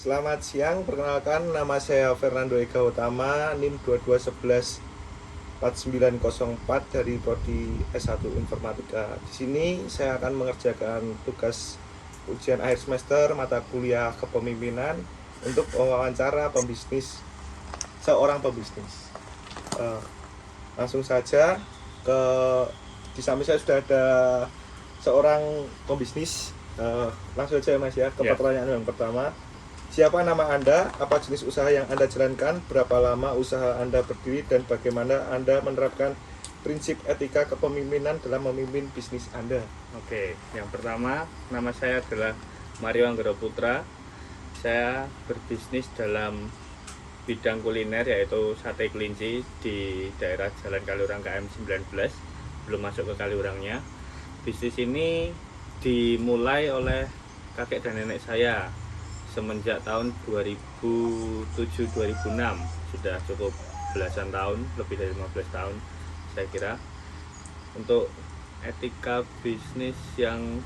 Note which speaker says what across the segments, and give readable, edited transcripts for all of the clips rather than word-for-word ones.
Speaker 1: Selamat siang, perkenalkan nama saya Fernando Ega Utama, NIM 22114904 dari Prodi S1 Informatika. Di sini saya akan mengerjakan tugas ujian akhir semester mata kuliah kepemimpinan untuk wawancara pembisnis, seorang pembisnis. Langsung saja ke di samping saya sudah ada seorang pembisnis. Langsung saja Mas ya ke pertanyaan yang pertama. Siapa nama Anda? Apa jenis usaha yang Anda jalankan? Berapa lama usaha Anda berdiri? Dan bagaimana Anda menerapkan prinsip etika kepemimpinan dalam memimpin bisnis Anda?
Speaker 2: Oke, yang pertama, nama saya adalah Mario Anggara Putra. Saya berbisnis dalam bidang kuliner, yaitu sate kelinci di daerah Jalan Kaliurang KM 19, belum masuk ke Kaliurangnya. Bisnis ini dimulai oleh kakek dan nenek saya semenjak tahun 2007-2006, sudah cukup belasan tahun, lebih dari 15 tahun saya kira. Untuk etika bisnis yang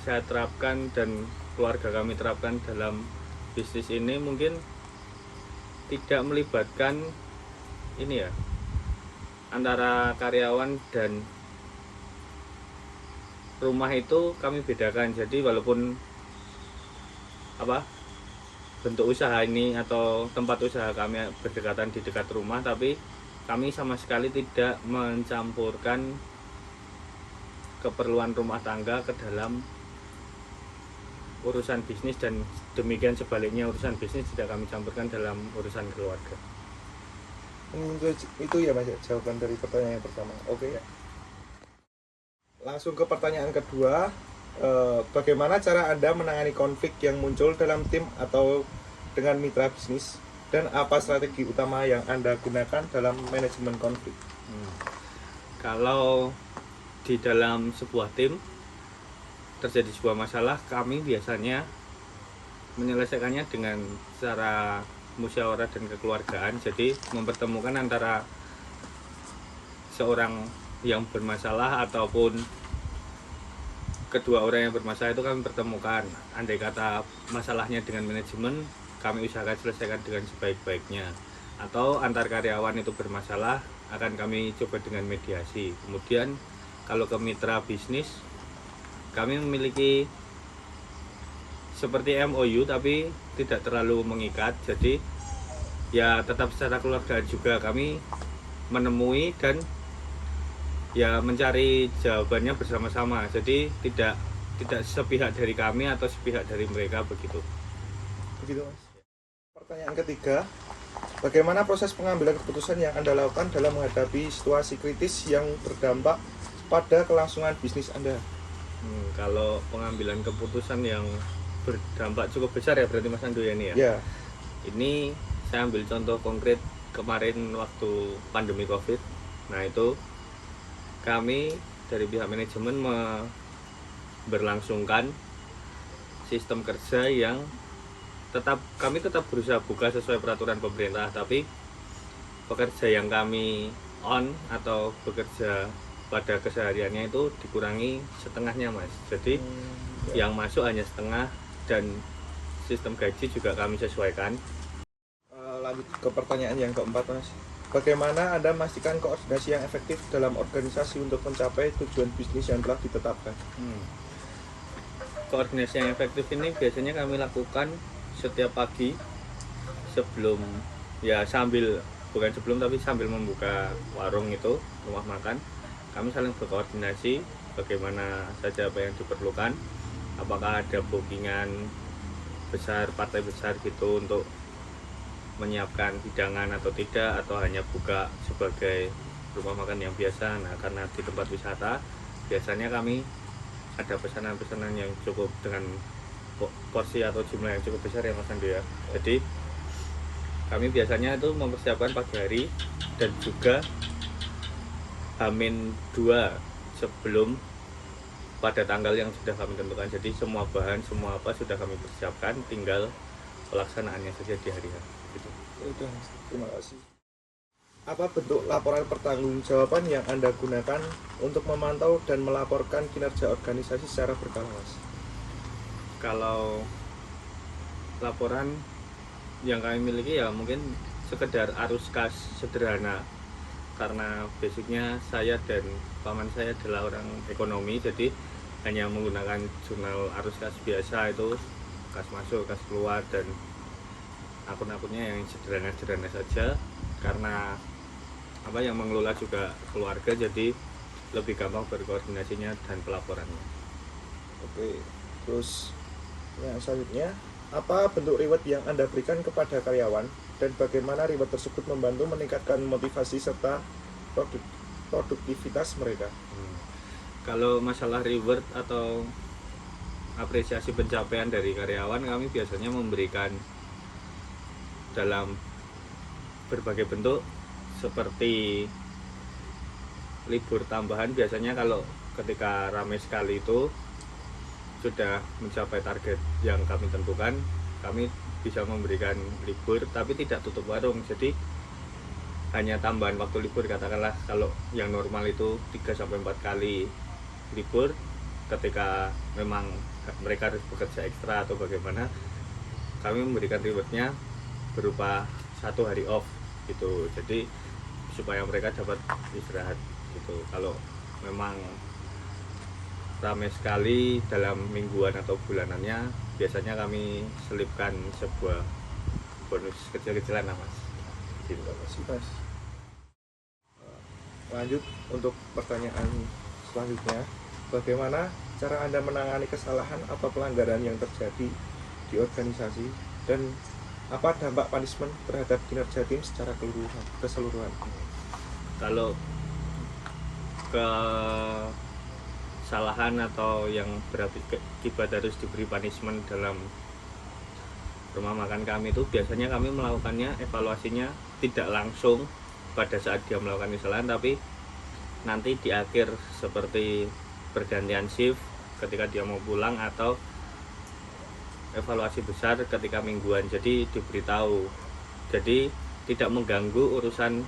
Speaker 2: saya terapkan dan keluarga kami terapkan dalam bisnis ini mungkin tidak melibatkan ini ya, antara karyawan dan rumah itu kami bedakan. Jadi walaupun bentuk usaha ini atau tempat usaha kami berdekatan di dekat rumah, tapi kami sama sekali tidak mencampurkan keperluan rumah tangga ke dalam urusan bisnis, dan demikian sebaliknya urusan bisnis tidak kami campurkan dalam urusan keluarga.
Speaker 1: Itu ya Mas, jawaban dari pertanyaan yang pertama. Oke ya. Langsung ke pertanyaan kedua. Bagaimana cara Anda menangani konflik yang muncul dalam tim atau dengan mitra bisnis, dan apa strategi utama yang Anda gunakan dalam manajemen konflik?
Speaker 2: Kalau di dalam sebuah tim terjadi sebuah masalah, kami biasanya menyelesaikannya dengan cara musyawarah dan kekeluargaan. Jadi mempertemukan antara seorang yang bermasalah ataupun kedua orang yang bermasalah itu kami pertemukan. Andai kata masalahnya dengan manajemen, kami usahakan selesaikan dengan sebaik-baiknya. Atau antar karyawan itu bermasalah, akan kami coba dengan mediasi. Kemudian kalau ke mitra bisnis, kami memiliki seperti MOU tapi tidak terlalu mengikat. Jadi ya tetap secara keluarga juga kami menemui dan ya mencari jawabannya bersama-sama. Jadi tidak sepihak dari kami atau sepihak dari mereka, begitu
Speaker 1: Mas. Pertanyaan ketiga, bagaimana proses pengambilan keputusan yang Anda lakukan dalam menghadapi situasi kritis yang berdampak pada kelangsungan bisnis Anda?
Speaker 2: Kalau pengambilan keputusan yang berdampak cukup besar ya berarti Mas Ando ya ini ya?
Speaker 1: Ya.
Speaker 2: Ini saya ambil contoh konkret kemarin waktu pandemi COVID. Nah itu kami dari pihak manajemen berlangsungkan sistem kerja yang kami tetap berusaha buka sesuai peraturan pemerintah, tapi pekerja yang kami on atau bekerja pada kesehariannya itu dikurangi setengahnya Mas. Jadi yang masuk hanya setengah, dan sistem gaji juga kami sesuaikan.
Speaker 1: Lanjut ke pertanyaan yang keempat Mas. Bagaimana Anda memastikan koordinasi yang efektif dalam organisasi untuk mencapai tujuan bisnis yang telah ditetapkan?
Speaker 2: Koordinasi yang efektif ini biasanya kami lakukan setiap pagi sebelum sambil membuka warung itu, rumah makan. Kami saling berkoordinasi bagaimana saja apa yang diperlukan, apakah ada bookingan besar, partai besar gitu untuk menyiapkan hidangan atau tidak, atau hanya buka sebagai rumah makan yang biasa. Nah karena di tempat wisata biasanya kami ada pesanan-pesanan yang cukup dengan porsi atau jumlah yang cukup besar ya Mas Ando ya. Jadi kami biasanya itu mempersiapkan pagi hari dan juga H-2 sebelum pada tanggal yang sudah kami tentukan. Jadi semua bahan, semua apa sudah kami persiapkan, tinggal pelaksanaannya saja di hari hari gitu.
Speaker 1: Udah, terima kasih. Apa bentuk laporan pertanggungjawaban yang Anda gunakan untuk memantau dan melaporkan kinerja organisasi secara berkala, Mas?
Speaker 2: Kalau laporan yang kami miliki ya mungkin sekedar arus kas sederhana, karena basicnya saya dan paman saya adalah orang ekonomi, jadi hanya menggunakan jurnal arus kas biasa, itu kas masuk, kas keluar, dan akun-akunnya yang sederhana-sederhana saja, karena yang mengelola juga keluarga, jadi lebih gampang berkoordinasinya dan pelaporannya.
Speaker 1: Oke, terus yang selanjutnya, apa bentuk reward yang Anda berikan kepada karyawan dan bagaimana reward tersebut membantu meningkatkan motivasi serta produktivitas mereka?
Speaker 2: Kalau masalah reward atau apresiasi pencapaian dari karyawan, kami biasanya memberikan dalam berbagai bentuk, seperti libur tambahan. Biasanya kalau ketika ramai sekali itu sudah mencapai target yang kami tentukan, kami bisa memberikan libur, tapi tidak tutup warung, jadi hanya tambahan waktu libur. Katakanlah kalau yang normal itu 3-4 kali libur, ketika memang mereka harus bekerja ekstra atau bagaimana, kami memberikan rewardnya berupa 1 hari off gitu, jadi supaya mereka dapat istirahat gitu. Kalau memang ramai sekali dalam mingguan atau bulanannya, biasanya kami selipkan sebuah bonus kecil-kecilan lah mas.
Speaker 1: Terima kasih mas. Lanjut untuk pertanyaan selanjutnya, bagaimana cara Anda menangani kesalahan atau pelanggaran yang terjadi di organisasi, dan apa dampak punishment terhadap kinerja tim secara keseluruhan?
Speaker 2: Kalau kesalahan atau yang berakibat harus diberi punishment dalam rumah makan kami itu, biasanya kami melakukannya, evaluasinya tidak langsung pada saat dia melakukan kesalahan, tapi nanti di akhir, seperti pergantian shift ketika dia mau pulang, atau evaluasi besar ketika mingguan. Jadi diberitahu, jadi tidak mengganggu urusan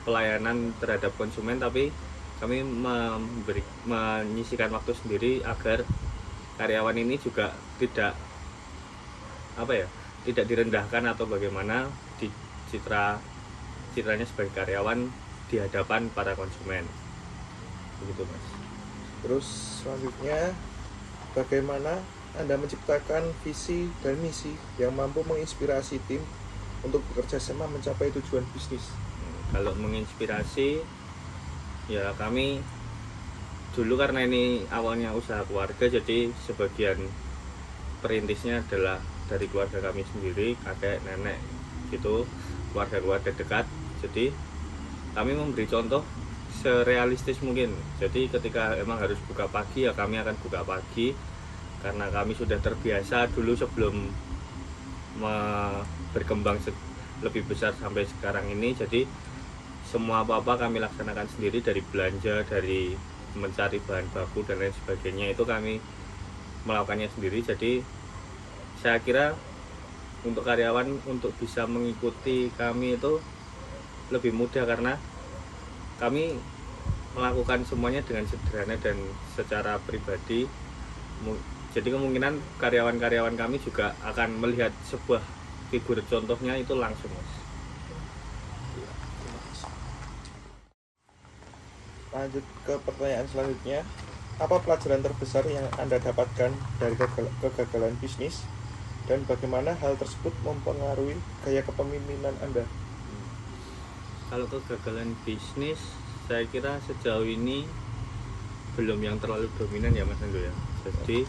Speaker 2: pelayanan terhadap konsumen, tapi kami menyisihkan waktu sendiri agar karyawan ini juga tidak tidak direndahkan atau bagaimana di citranya sebagai karyawan di hadapan para konsumen, begitu mas.
Speaker 1: Terus selanjutnya, bagaimana Anda menciptakan visi dan misi yang mampu menginspirasi tim untuk bekerja sama mencapai tujuan bisnis?
Speaker 2: Kalau menginspirasi, ya kami dulu, karena ini awalnya usaha keluarga, jadi sebagian perintisnya adalah dari keluarga kami sendiri, kakek, nenek gitu, keluarga-keluarga dekat. Jadi kami memberi contoh serealistis mungkin. Jadi ketika emang harus buka pagi, ya kami akan buka pagi, karena kami sudah terbiasa dulu sebelum berkembang lebih besar sampai sekarang ini. Jadi semua apa-apa kami laksanakan sendiri, dari belanja, dari mencari bahan baku dan lain sebagainya, itu kami melakukannya sendiri. Jadi saya kira untuk karyawan untuk bisa mengikuti kami itu lebih mudah, karena kami melakukan semuanya dengan sederhana dan secara pribadi. Jadi kemungkinan karyawan-karyawan kami juga akan melihat sebuah figur contohnya itu langsung mas.
Speaker 1: Lanjut ke pertanyaan selanjutnya, apa pelajaran terbesar yang Anda dapatkan dari kegagalan bisnis, dan bagaimana hal tersebut mempengaruhi gaya kepemimpinan Anda?
Speaker 2: Kalau kegagalan bisnis, saya kira sejauh ini belum yang terlalu dominan ya mas Ando ya. Jadi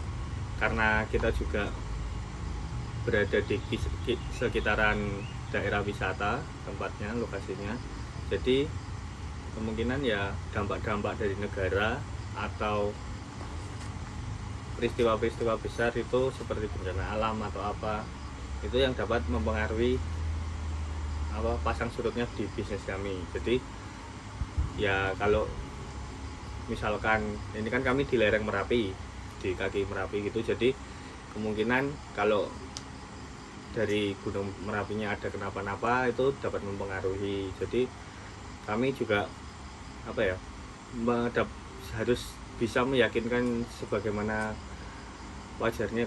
Speaker 2: karena kita juga berada di sekitaran daerah wisata tempatnya, lokasinya, jadi kemungkinan ya dampak-dampak dari negara atau peristiwa-peristiwa besar itu seperti bencana alam atau apa, itu yang dapat mempengaruhi pasang surutnya di bisnis kami. Jadi ya kalau misalkan ini kan kami di lereng Merapi, di kaki Merapi gitu, jadi kemungkinan kalau dari Gunung Merapinya ada kenapa-napa itu dapat mempengaruhi. Jadi kami juga harus bisa meyakinkan sebagaimana wajarnya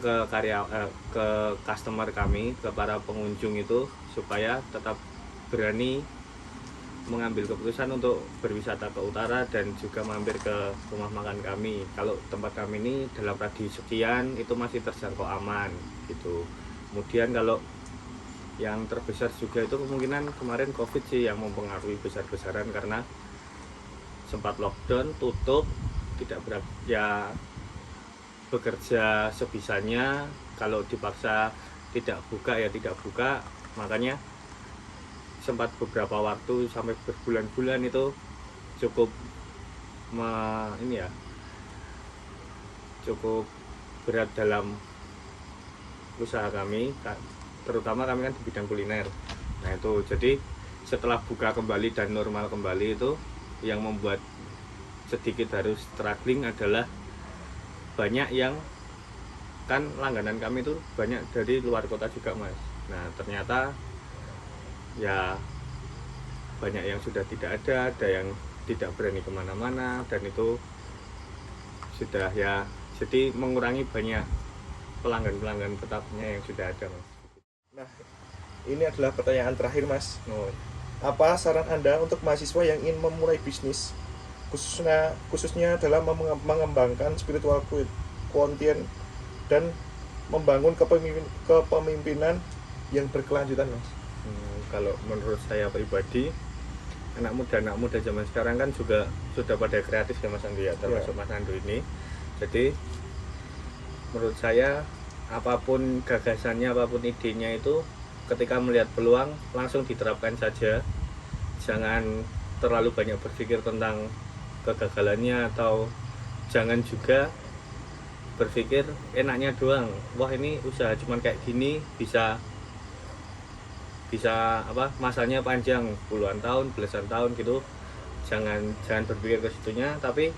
Speaker 2: ke customer kami, ke para pengunjung itu supaya tetap berani mengambil keputusan untuk berwisata ke utara dan juga mampir ke rumah makan kami. Kalau tempat kami ini dalam radius sekian itu masih terjangkau aman gitu. Kemudian kalau yang terbesar juga itu kemungkinan kemarin COVID sih yang mempengaruhi besar-besaran, karena sempat lockdown, tutup, tidak ya bekerja sebisanya, kalau dipaksa tidak buka ya tidak buka. Makanya sempat beberapa waktu sampai berbulan-bulan itu cukup cukup berat dalam usaha kami, terutama kami kan di bidang kuliner. Nah itu jadi setelah buka kembali dan normal kembali, itu yang membuat sedikit harus struggling adalah banyak yang kan langganan kami itu banyak dari luar kota juga Mas. Nah ternyata ya banyak yang sudah tidak ada yang tidak berani kemana-mana, dan itu sudah ya jadi mengurangi banyak pelanggan tetapnya yang sudah ada Mas.
Speaker 1: Nah, ini adalah pertanyaan terakhir Mas. Apa saran Anda untuk mahasiswa yang ingin memulai bisnis, khususnya dalam mengembangkan spiritual quotient dan membangun kepemimpinan yang berkelanjutan Mas?
Speaker 2: Kalau menurut saya pribadi, anak muda zaman sekarang kan juga sudah pada kreatif ya Mas Andi ya, termasuk Mas Ando ini. Jadi menurut saya apapun gagasannya, apapun idenya itu ketika melihat peluang langsung diterapkan saja. Jangan terlalu banyak berpikir tentang kegagalannya, atau jangan juga berpikir enaknya doang. Wah ini usaha cuman kayak gini, bisa masanya panjang puluhan tahun, belasan tahun gitu. Jangan berpikir ke situnya, tapi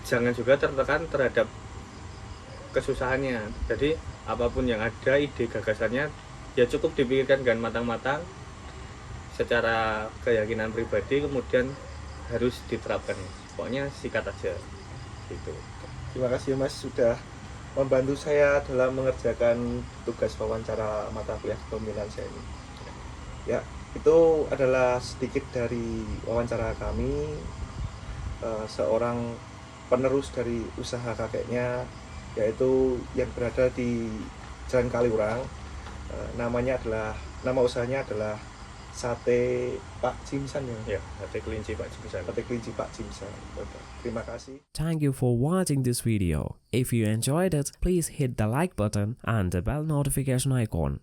Speaker 2: jangan juga tertekan terhadap kesusahannya. Jadi apapun yang ada, ide gagasannya ya cukup dipikirkan dengan matang-matang secara keyakinan pribadi, kemudian harus diterapkan. Pokoknya sikat aja gitu.
Speaker 1: Terima kasih Mas sudah membantu saya dalam mengerjakan tugas wawancara mata kuliah kepemimpinan saya ini. Ya, itu adalah sedikit dari wawancara kami, seorang penerus dari usaha kakeknya, yaitu yang berada di Jalan Kaliurang. Nama usahanya adalah Sate Pak Jimsan ya.
Speaker 2: Sate kelinci Pak Jimsan.
Speaker 1: Sate kelinci Pak Jimsan. Terima kasih.
Speaker 3: Thank you for watching this video. If you enjoyed it, please hit the like button and the bell notification icon.